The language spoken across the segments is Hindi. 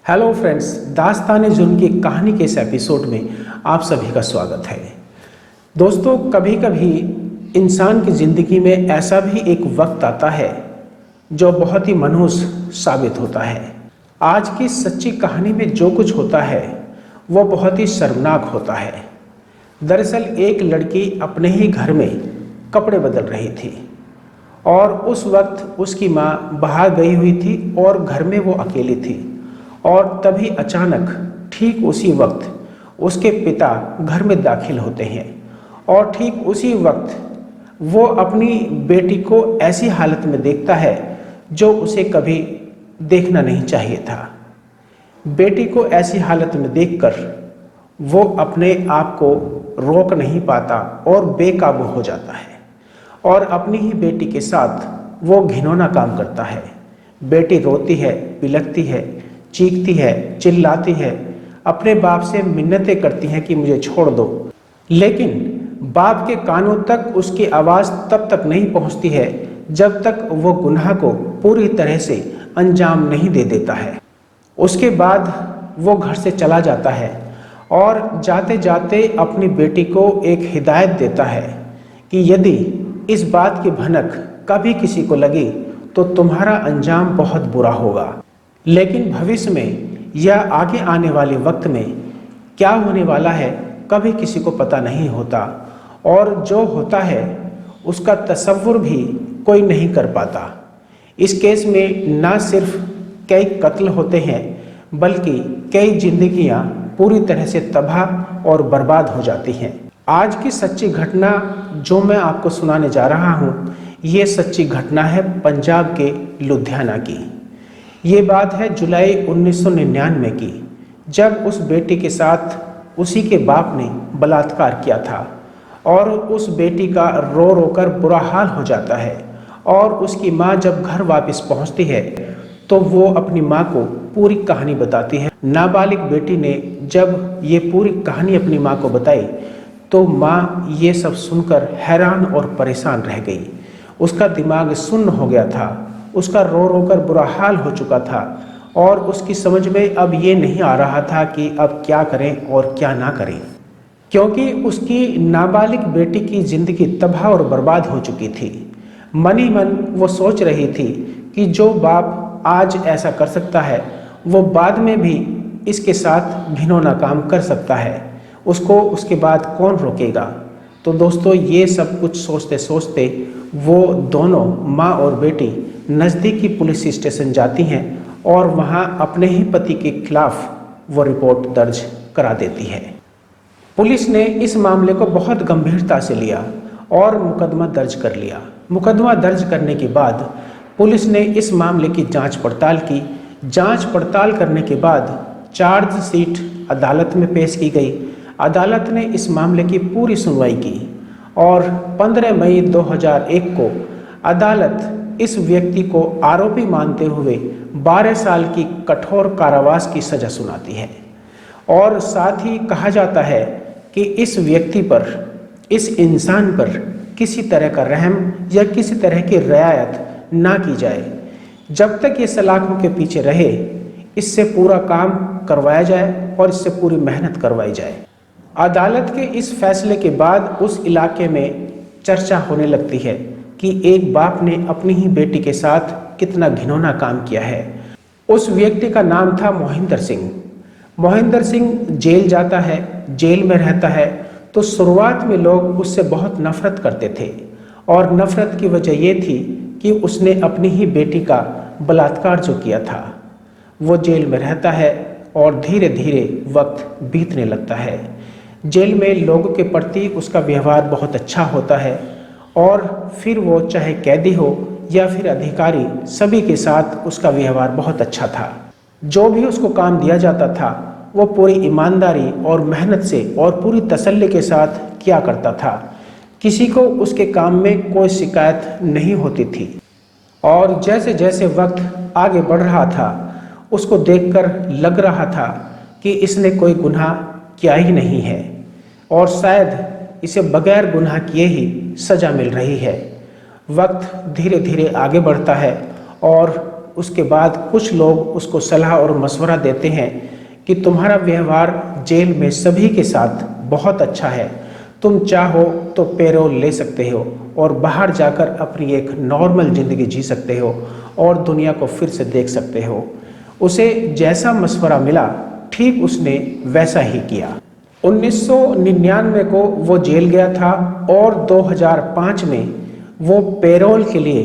हेलो फ्रेंड्स, दास्तान जुल्म की कहानी के इस एपिसोड में आप सभी का स्वागत है। दोस्तों, कभी कभी इंसान की ज़िंदगी में ऐसा भी एक वक्त आता है जो बहुत ही मनहूस साबित होता है। आज की सच्ची कहानी में जो कुछ होता है वो बहुत ही शर्मनाक होता है। दरअसल एक लड़की अपने ही घर में कपड़े बदल रही थी और उस वक्त उसकी माँ बाहर गई हुई थी और घर में वो अकेली थी। और तभी अचानक ठीक उसी वक्त उसके पिता घर में दाखिल होते हैं और ठीक उसी वक्त वो अपनी बेटी को ऐसी हालत में देखता है जो उसे कभी देखना नहीं चाहिए था। बेटी को ऐसी हालत में देखकर वो अपने आप को रोक नहीं पाता और बेकाबू हो जाता है और अपनी ही बेटी के साथ वो घिनौना काम करता है। बेटी रोती है, बिलखती है, चीखती है, चिल्लाती है, अपने बाप से मिन्नतें करती हैं कि मुझे छोड़ दो, लेकिन बाप के कानों तक उसकी आवाज़ तब तक नहीं पहुंचती है जब तक वो गुनाह को पूरी तरह से अंजाम नहीं दे देता है। उसके बाद वो घर से चला जाता है और जाते जाते अपनी बेटी को एक हिदायत देता है कि यदि इस बात की भनक कभी किसी को लगी तो तुम्हारा अंजाम बहुत बुरा होगा। लेकिन भविष्य में या आगे आने वाले वक्त में क्या होने वाला है कभी किसी को पता नहीं होता और जो होता है उसका तसव्वुर भी कोई नहीं कर पाता। इस केस में ना सिर्फ कई कत्ल होते हैं बल्कि कई जिंदगियां पूरी तरह से तबाह और बर्बाद हो जाती हैं। आज की सच्ची घटना जो मैं आपको सुनाने जा रहा हूँ, ये सच्ची घटना है पंजाब के लुधियाना की। ये बात है जुलाई 1999 की, जब उस बेटी के साथ उसी के बाप ने बलात्कार किया था और उस बेटी का रो रो कर बुरा हाल हो जाता है। और उसकी माँ जब घर वापस पहुंचती है तो वो अपनी माँ को पूरी कहानी बताती है। नाबालिग बेटी ने जब ये पूरी कहानी अपनी माँ को बताई तो माँ ये सब सुनकर हैरान और परेशान रह गई। उसका दिमाग सुन्न हो गया था, उसका रो रो कर बुरा हाल हो चुका था और उसकी समझ में अब ये नहीं आ रहा था कि अब क्या करें और क्या ना करें, क्योंकि उसकी नाबालिग बेटी की ज़िंदगी तबाह और बर्बाद हो चुकी थी। मन ही मन वो सोच रही थी कि जो बाप आज ऐसा कर सकता है वो बाद में भी इसके साथ घिनौना काम कर सकता है, उसको उसके बाद कौन रोकेगा। तो दोस्तों, ये सब कुछ सोचते सोचते वो दोनों माँ और बेटी नज़दीकी पुलिस स्टेशन जाती हैं और वहाँ अपने ही पति के खिलाफ वो रिपोर्ट दर्ज करा देती है। पुलिस ने इस मामले को बहुत गंभीरता से लिया और मुकदमा दर्ज कर लिया। मुकदमा दर्ज करने के बाद पुलिस ने इस मामले की जांच पड़ताल की। जांच पड़ताल करने के बाद चार्जशीट अदालत में पेश की गई। अदालत ने इस मामले की पूरी सुनवाई की और 15 मई 2001 को अदालत इस व्यक्ति को आरोपी मानते हुए 12 साल की कठोर कारावास की सज़ा सुनाती है। और साथ ही कहा जाता है कि इस व्यक्ति पर, इस इंसान पर किसी तरह का रहम या किसी तरह की रियायत ना की जाए। जब तक ये सलाखों के पीछे रहे, इससे पूरा काम करवाया जाए और इससे पूरी मेहनत करवाई जाए। अदालत के इस फैसले के बाद उस इलाके में चर्चा होने लगती है कि एक बाप ने अपनी ही बेटी के साथ कितना घिनौना काम किया है। उस व्यक्ति का नाम था मोहिंदर सिंह। मोहिंदर सिंह जेल जाता है, जेल में रहता है, तो शुरुआत में लोग उससे बहुत नफरत करते थे और नफरत की वजह ये थी कि उसने अपनी ही बेटी का बलात्कार जो किया था। वो जेल में रहता है और धीरे धीरे वक्त बीतने लगता है। जेल में लोगों के प्रति उसका व्यवहार बहुत अच्छा होता है और फिर वो चाहे कैदी हो या फिर अधिकारी, सभी के साथ उसका व्यवहार बहुत अच्छा था। जो भी उसको काम दिया जाता था वो पूरी ईमानदारी और मेहनत से और पूरी तसल्ली के साथ किया करता था। किसी को उसके काम में कोई शिकायत नहीं होती थी। और जैसे जैसे वक्त आगे बढ़ रहा था उसको देखकर लग रहा था कि इसने कोई गुनाह किया ही नहीं है और शायद इसे बगैर गुनाह किए ही सज़ा मिल रही है। वक्त धीरे धीरे आगे बढ़ता है और उसके बाद कुछ लोग उसको सलाह और मशवरा देते हैं कि तुम्हारा व्यवहार जेल में सभी के साथ बहुत अच्छा है, तुम चाहो तो पैरोल ले सकते हो और बाहर जाकर अपनी एक नॉर्मल ज़िंदगी जी सकते हो और दुनिया को फिर से देख सकते हो। उसे जैसा मशवरा मिला ठीक उसने वैसा ही किया। 1999 को वो जेल गया था और 2005 में वो पैरोल के लिए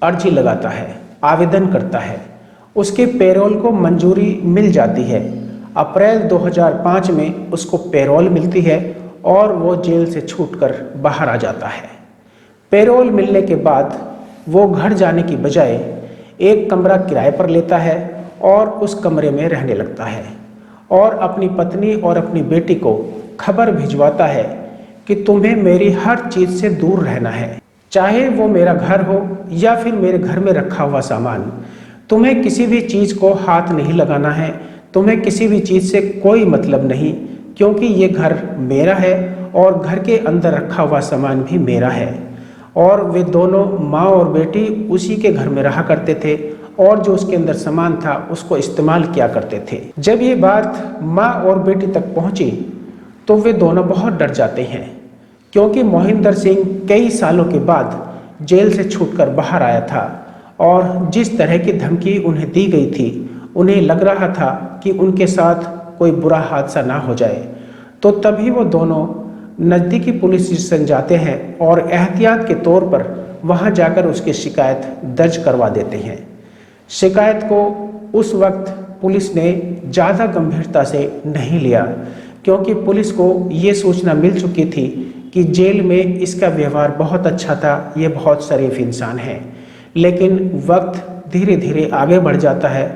अर्जी लगाता है, आवेदन करता है। उसके पैरोल को मंजूरी मिल जाती है। अप्रैल 2005 में उसको पैरोल मिलती है और वो जेल से छूटकर बाहर आ जाता है। पैरोल मिलने के बाद वो घर जाने की बजाय एक कमरा किराए पर लेता है और उस कमरे में रहने लगता है और अपनी पत्नी और अपनी बेटी को खबर भिजवाता है कि तुम्हें मेरी हर चीज़ से दूर रहना है, चाहे वो मेरा घर हो या फिर मेरे घर में रखा हुआ सामान। तुम्हें किसी भी चीज़ को हाथ नहीं लगाना है, तुम्हें किसी भी चीज़ से कोई मतलब नहीं, क्योंकि ये घर मेरा है और घर के अंदर रखा हुआ सामान भी मेरा है। और वे दोनों माँ और बेटी उसी के घर में रहा करते थे और जो उसके अंदर सामान था उसको इस्तेमाल किया करते थे। जब ये बात माँ और बेटी तक पहुँची तो वे दोनों बहुत डर जाते हैं, क्योंकि मोहिंदर सिंह कई सालों के बाद जेल से छूटकर बाहर आया था और जिस तरह की धमकी उन्हें दी गई थी, उन्हें लग रहा था कि उनके साथ कोई बुरा हादसा ना हो जाए। तो तभी वो दोनों नज़दीकी पुलिस स्टेशन जाते हैं और एहतियात के तौर पर वहां जाकर उसकी शिकायत दर्ज करवा देते हैं। शिकायत को उस वक्त पुलिस ने ज़्यादा गंभीरता से नहीं लिया, क्योंकि पुलिस को ये सूचना मिल चुकी थी कि जेल में इसका व्यवहार बहुत अच्छा था, ये बहुत शरीफ इंसान है। लेकिन वक्त धीरे धीरे आगे बढ़ जाता है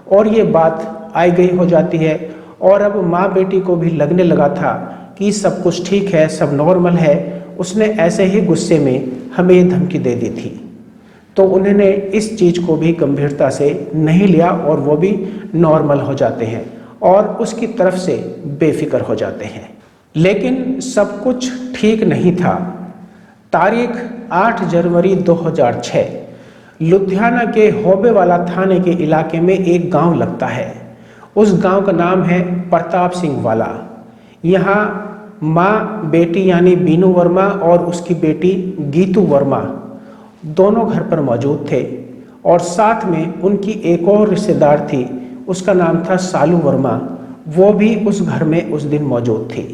और ये बात आई गई हो जाती है और अब माँ बेटी को भी लगने लगा था कि सब कुछ ठीक है, सब नॉर्मल है। उसने ऐसे ही गुस्से में हमें ये धमकी दे दी थी, तो उन्होंने इस चीज़ को भी गंभीरता से नहीं लिया और वो भी नॉर्मल हो जाते हैं और उसकी तरफ से बेफिक्र हो जाते हैं। लेकिन सब कुछ ठीक नहीं था। तारीख 8 जनवरी 2006 लुधियाना के होबेवाला थाने के इलाके में एक गांव लगता है। उस गांव का नाम है प्रताप सिंह वाला। यहाँ माँ बेटी यानी बीनू वर्मा और उसकी बेटी गीतू वर्मा दोनों घर पर मौजूद थे और साथ में उनकी एक और रिश्तेदार थी, उसका नाम था सालू वर्मा, वो भी उस घर में उस दिन मौजूद थी।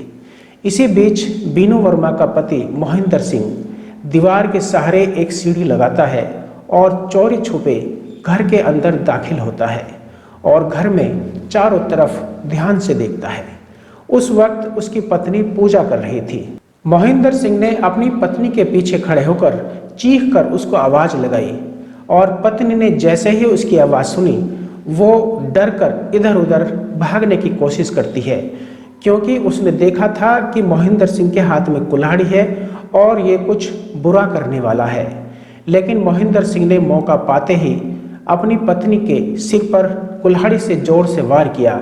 इसी बीच बीनू वर्मा का पति मोहिंदर सिंह दीवार के सहारे एक सीढ़ी लगाता है और चोरी छुपे घर के अंदर दाखिल होता है और घर में चारों तरफ ध्यान से देखता है। उस वक्त उसकी पत्नी पूजा कर रही थी। मोहिंदर सिंह ने अपनी पत्नी के पीछे खड़े होकर चीख कर उसको आवाज़ लगाई और पत्नी ने जैसे ही उसकी आवाज़ सुनी वो डर कर इधर उधर भागने की कोशिश करती है, क्योंकि उसने देखा था कि मोहिंदर सिंह के हाथ में कुल्हाड़ी है और ये कुछ बुरा करने वाला है। लेकिन मोहिंदर सिंह ने मौका पाते ही अपनी पत्नी के सिर पर कुल्हाड़ी से जोर से वार किया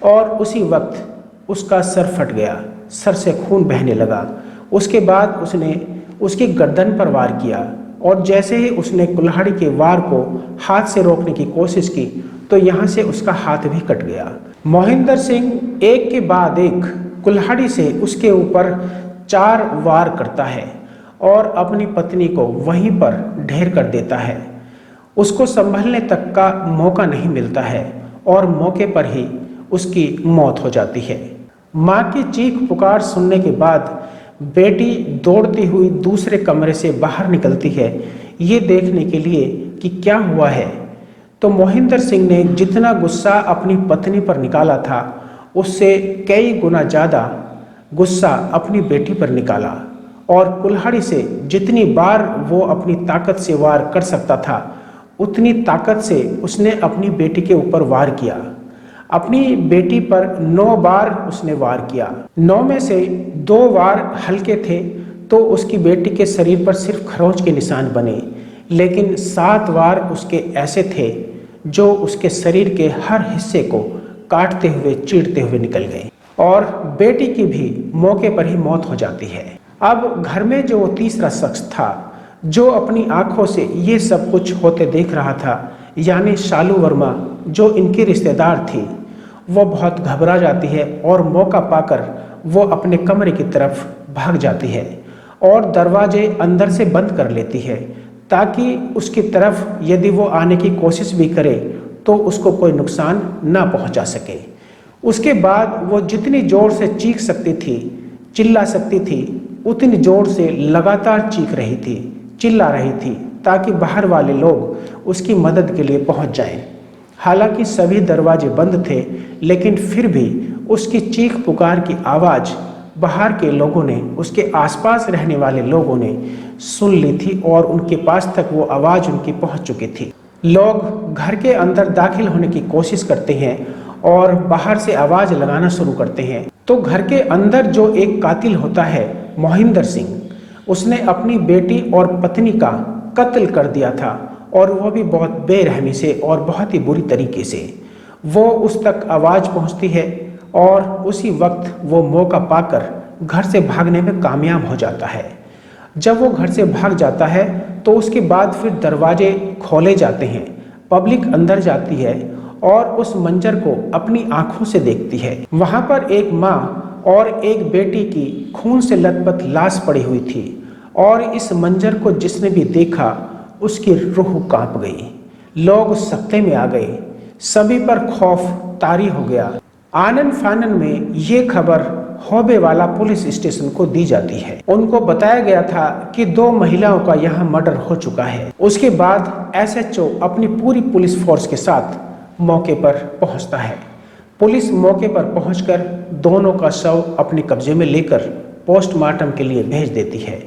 और उसी वक्त उसका सर फट गया, सर से खून बहने लगा। उसके बाद उसने उसकी गर्दन पर वार किया और जैसे ही उसने कुल्हाड़ी के वार को हाथ से रोकने की कोशिश की तो यहाँ से उसका हाथ भी कट गया। मोहिंदर सिंह एक के बाद एक कुल्हाड़ी से उसके ऊपर 4 वार करता है और अपनी पत्नी को वहीं पर ढेर कर देता है। उसको संभलने तक का मौका नहीं मिलता है और मौके पर ही उसकी मौत हो जाती है। माँ की चीख पुकार सुनने के बाद बेटी दौड़ती हुई दूसरे कमरे से बाहर निकलती है, ये देखने के लिए कि क्या हुआ है। तो मोहिंदर सिंह ने जितना गुस्सा अपनी पत्नी पर निकाला था उससे कई गुना ज़्यादा गुस्सा अपनी बेटी पर निकाला और कुल्हाड़ी से जितनी बार वो अपनी ताकत से वार कर सकता था उतनी ताकत से उसने अपनी बेटी के ऊपर वार किया। अपनी बेटी पर 9 बार उसने वार किया। 9 में से 2 वार हल्के थे तो उसकी बेटी के शरीर पर सिर्फ खरोंच के निशान बने, लेकिन 7 वार उसके ऐसे थे जो उसके शरीर के हर हिस्से को काटते हुए चीरते हुए निकल गए और बेटी की भी मौके पर ही मौत हो जाती है। अब घर में जो तीसरा शख्स था जो अपनी आंखों से ये सब कुछ होते देख रहा था, यानी शालू वर्मा, जो इनकी रिश्तेदार थी, वो बहुत घबरा जाती है और मौका पाकर वो अपने कमरे की तरफ भाग जाती है और दरवाजे अंदर से बंद कर लेती है, ताकि उसकी तरफ यदि वो आने की कोशिश भी करे तो उसको कोई नुकसान ना पहुंचा सके। उसके बाद वो जितनी जोर से चीख सकती थी, चिल्ला सकती थी, उतनी जोर से लगातार चीख रही थी, चिल्ला रही थी, ताकि बाहर वाले लोग उसकी मदद के लिए पहुंच जाएं। हालांकि सभी दरवाजे बंद थे, लेकिन फिर भी उसकी चीख पुकार की आवाज़ बाहर के लोगों ने, उसके आसपास रहने वाले लोगों ने सुन ली थी और उनके पास तक वो आवाज़ उनकी पहुंच चुकी थी। लोग घर के अंदर दाखिल होने की कोशिश करते हैं और बाहर से आवाज़ लगाना शुरू करते हैं। तो घर के अंदर जो एक कातिल होता है, मोहिंदर सिंह, उसने अपनी बेटी और पत्नी का कत्ल कर दिया था, और वो भी बहुत बेरहमी से और बहुत ही बुरी तरीके से। वो उस तक आवाज़ पहुंचती है और उसी वक्त वो मौका पाकर घर से भागने में कामयाब हो जाता है। जब वो घर से भाग जाता है तो उसके बाद फिर दरवाजे खोले जाते हैं, पब्लिक अंदर जाती है और उस मंजर को अपनी आंखों से देखती है। वहाँ पर एक माँ और एक बेटी की खून से लथपथ लाश पड़ी हुई थी, और इस मंजर को जिसने भी देखा उसकी रूह कांप गई। लोग सकते में आ गए, सभी पर खौफ तारी हो गया। आनन फानन में ये खबर होबे वाला पुलिस स्टेशन को दी जाती है। उनको बताया गया था कि 2 महिलाओं का यहाँ मर्डर हो चुका है। उसके बाद एसएचओ अपनी पूरी पुलिस फोर्स के साथ मौके पर पहुंचता है। पुलिस मौके पर पहुंचकर दोनों का शव अपने कब्जे में लेकर पोस्टमार्टम के लिए भेज देती है।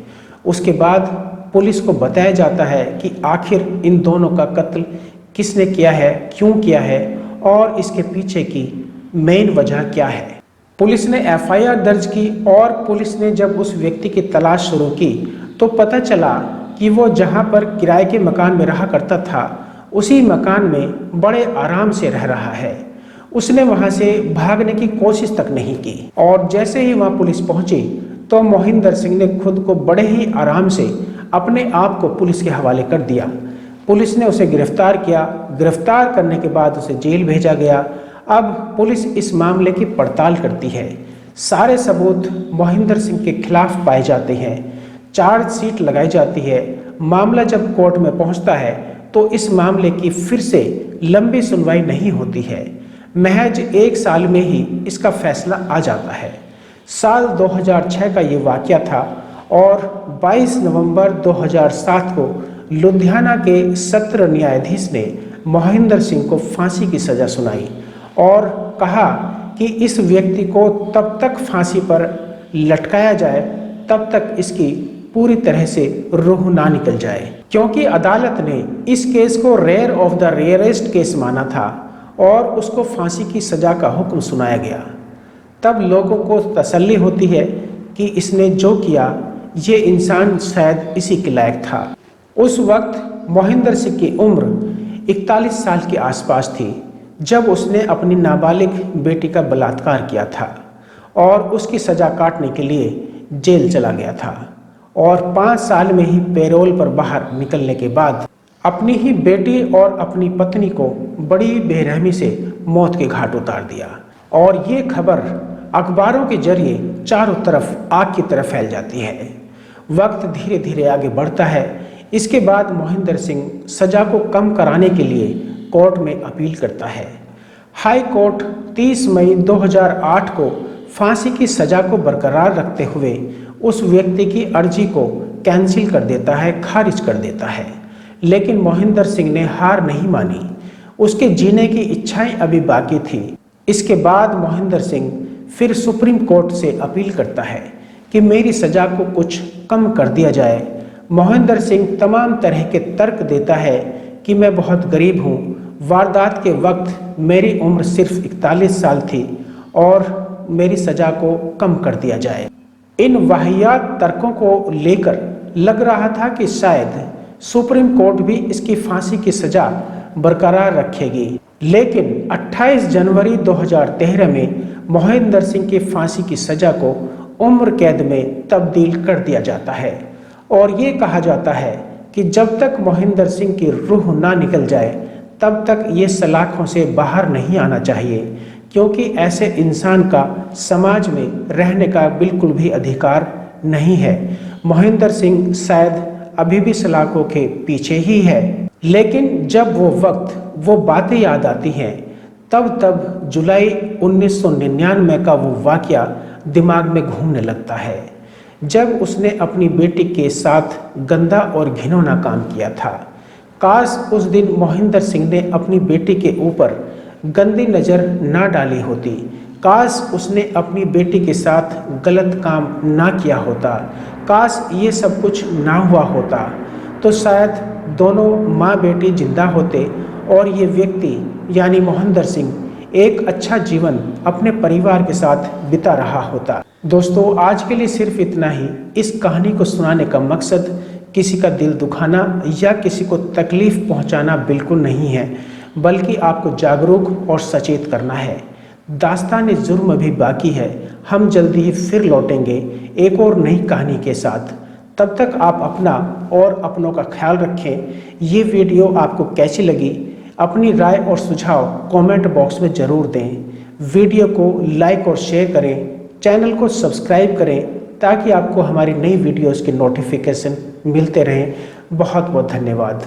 उसके बाद पुलिस को बताया जाता है कि आखिर इन दोनों का कत्ल किसने किया है, क्यों किया है और इसके पीछे की मेन वजह क्या है। पुलिस ने एफआईआर दर्ज की और पुलिस ने जब उस व्यक्ति की तलाश शुरू की तो पता चला कि वो जहां पर किराए के मकान में रहा करता था, उसी मकान में बड़े आराम से रह रहा है। उसने वहां से भागने की कोशिश तक नहीं की, और जैसे ही वहां पुलिस पहुंची तो मोहिंदर सिंह ने खुद को बड़े ही आराम से अपने आप को पुलिस के हवाले कर दिया। पुलिस ने उसे गिरफ्तार किया। गिरफ्तार करने के बाद उसे जेल भेजा गया। अब पुलिस इस मामले की पड़ताल करती है। सारे सबूत मोहिंदर सिंह के खिलाफ पाए जाते हैं। चार्जशीट लगाई जाती है। मामला जब कोर्ट में पहुंचता है तो इस मामले की फिर से लंबी सुनवाई नहीं होती है। महज 1 साल में ही इसका फैसला आ जाता है। साल 2006 का ये वाकया था और 22 नवंबर 2007 को लुधियाना के सत्र न्यायाधीश ने मोहिंदर सिंह को फांसी की सज़ा सुनाई और कहा कि इस व्यक्ति को तब तक फांसी पर लटकाया जाए तब तक इसकी पूरी तरह से रूह ना निकल जाए, क्योंकि अदालत ने इस केस को rare of the rarest case माना था और उसको फांसी की सज़ा का हुक्म सुनाया गया। तब लोगों को तसल्ली होती है कि इसने जो किया ये इंसान शायद इसी के लायक था। उस वक्त मोहिंदर सिंह की उम्र 41 साल के आसपास थी जब उसने अपनी नाबालिग बेटी का बलात्कार किया था और उसकी सज़ा काटने के लिए जेल चला गया था, और 5 साल में ही पैरोल पर बाहर निकलने के बाद अपनी ही बेटी और अपनी पत्नी को बड़ी बेरहमी से मौत के घाट उतार दिया। और ये खबर अखबारों के जरिए चारों तरफ आग की तरह फैल जाती है। वक्त धीरे धीरे आगे बढ़ता है। इसके बाद मोहिंदर सिंह सज़ा को कम कराने के लिए कोर्ट में अपील करता है। हाई कोर्ट 30 मई 2008 को फांसी की सज़ा को बरकरार रखते हुए उस व्यक्ति की अर्जी को कैंसिल कर देता है, खारिज कर देता है। लेकिन मोहिंदर सिंह ने हार नहीं मानी। उसके जीने की इच्छाएं अभी बाकी थी। इसके बाद मोहिंदर सिंह फिर सुप्रीम कोर्ट से अपील करता है कि मेरी सज़ा को कुछ कम कर दिया जाए। मोहिंदर सिंह तमाम तरह के तर्क देता है कि मैं बहुत गरीब हूँ, वारदात के वक्त मेरी उम्र सिर्फ 41 साल थी और मेरी सज़ा को कम कर दिया जाए। इन वाहियात तर्कों को लेकर लग रहा था कि शायद सुप्रीम कोर्ट भी इसकी फांसी की सज़ा बरकरार रखेगी। लेकिन 28 जनवरी 2013 में मोहिंदर सिंह की फांसी की सज़ा को उम्र कैद में तब्दील कर दिया जाता है और ये कहा जाता है कि जब तक मोहिंदर सिंह की रूह ना निकल जाए तब तक ये सलाखों से बाहर नहीं आना चाहिए, क्योंकि ऐसे इंसान का समाज में रहने का बिल्कुल भी अधिकार नहीं है। मोहिंदर सिंह शायद अभी भी सलाखों के पीछे ही है, लेकिन जब वो वक्त, वो बातें याद आती हैं, तब जुलाई 1999 का वो वाकया दिमाग में घूमने लगता है, जब उसने अपनी बेटी के साथ गंदा और घिनौना काम किया था। काश उस दिन मोहिंदर सिंह ने अपनी बेटी के ऊपर गंदी नज़र ना डाली होती। काश उसने अपनी बेटी के साथ गलत काम ना किया होता। काश ये सब कुछ ना हुआ होता, तो शायद दोनों माँ बेटी जिंदा होते और ये व्यक्ति यानी मोहिंदर सिंह एक अच्छा जीवन अपने परिवार के साथ बिता रहा होता। दोस्तों, आज के लिए सिर्फ इतना ही। इस कहानी को सुनाने का मकसद किसी का दिल दुखाना या किसी को तकलीफ पहुंचाना बिल्कुल नहीं है, बल्कि आपको जागरूक और सचेत करना है। दास्तान जुर्म अभी बाकी है। हम जल्दी ही फिर लौटेंगे एक और नई कहानी के साथ। तब तक आप अपना और अपनों का ख्याल रखें। ये वीडियो आपको कैसी लगी, अपनी राय और सुझाव कमेंट बॉक्स में ज़रूर दें। वीडियो को लाइक और शेयर करें, चैनल को सब्सक्राइब करें, ताकि आपको हमारी नई वीडियोस के नोटिफिकेशन मिलते रहें। बहुत बहुत धन्यवाद।